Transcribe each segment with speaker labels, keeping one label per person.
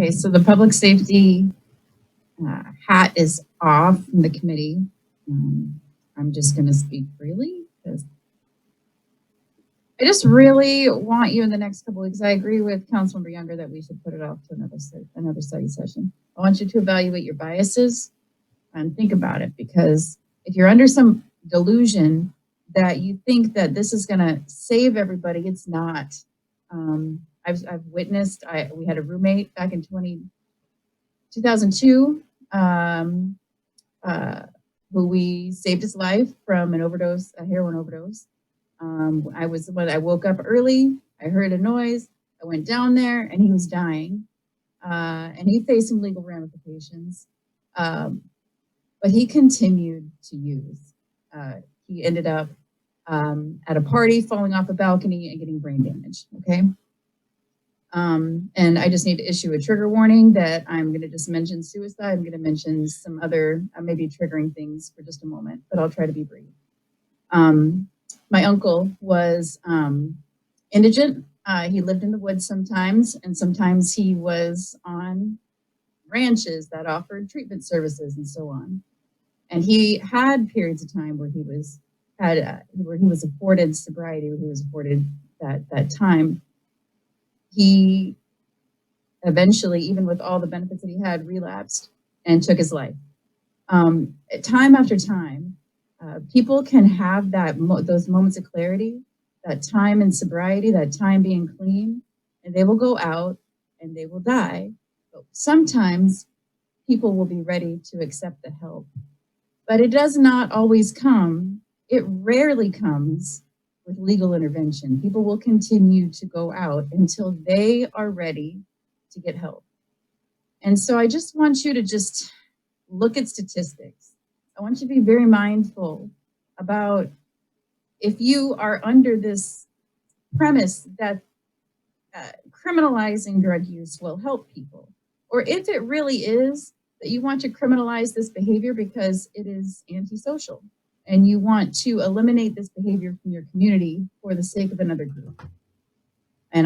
Speaker 1: Okay, so the public safety hat is off from the committee. I'm just going to speak freely because I just really want you in the next couple of weeks. I agree with Councilmember Younger that we should put it off to another study session. I want you to evaluate your biases and think about it, because if you're under some delusion that you think that this is going to save everybody, it's not. I've witnessed, we had a roommate back in 2002 who we saved his life from an overdose, a heroin overdose. I woke up early, I heard a noise, I went down there and he was dying. And he faced some legal ramifications. But he continued to use. He ended up at a party, falling off a balcony and getting brain damage, okay? And I just need to issue a trigger warning that I'm gonna just mention suicide. I'm gonna mention some other maybe triggering things for just a moment, but I'll try to be brief. My uncle was indigent. He lived in the woods sometimes, and sometimes he was on ranches that offered treatment services and so on. And he had periods of time where he was afforded sobriety, where he was afforded that time. He eventually, even with all the benefits that he had, relapsed and took his life. Time after time, people can have those moments of clarity, that time in sobriety, that time being clean, and they will go out and they will die. But sometimes people will be ready to accept the help. But it does not always come. It rarely comes with legal intervention. People will continue to go out until they are ready to get help. And so I just want you to just look at statistics. I want you to be very mindful about if you are under this premise that criminalizing drug use will help people, or if it really is that you want to criminalize this behavior because it is antisocial and you want to eliminate this behavior from your community for the sake of another group. And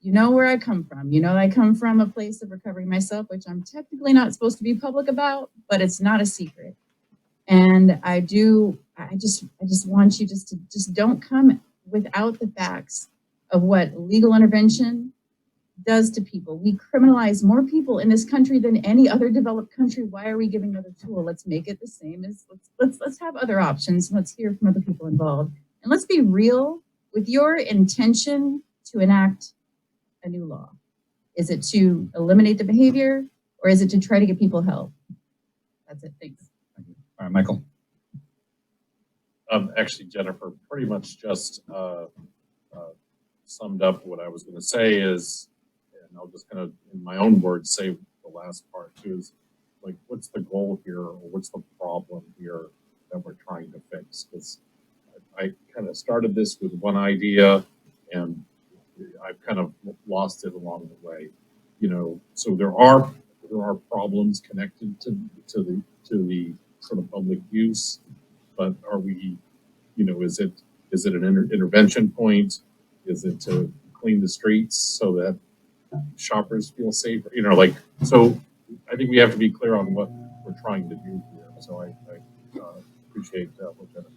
Speaker 1: you know where I come from. You know I come from a place of recovery myself, which I'm technically not supposed to be public about, but it's not a secret. And I just want you to don't come without the facts of what legal intervention does to people. We criminalize more people in this country than any other developed country. Why are we giving another tool? Let's make it the same as let's have other options. Let's hear from other people involved. And let's be real with your intention to enact a new law. Is it to eliminate the behavior, or is it to try to get people help? That's it. Thanks.
Speaker 2: Thank you. All right, Michael.
Speaker 3: Actually, Jennifer pretty much just summed up what I was going to say is, and I'll just kind of, in my own words, say the last part too, is like, what's the goal here, or what's the problem here that we're trying to fix? Because I kind of started this with one idea, and I've kind of lost it along the way. You know, so there are problems connected to the sort of public use, but are we, you know, is it an intervention point? Is it to clean the streets so that shoppers feel safer? You know, like, so I think we have to be clear on what we're trying to do here. So I appreciate what Jennifer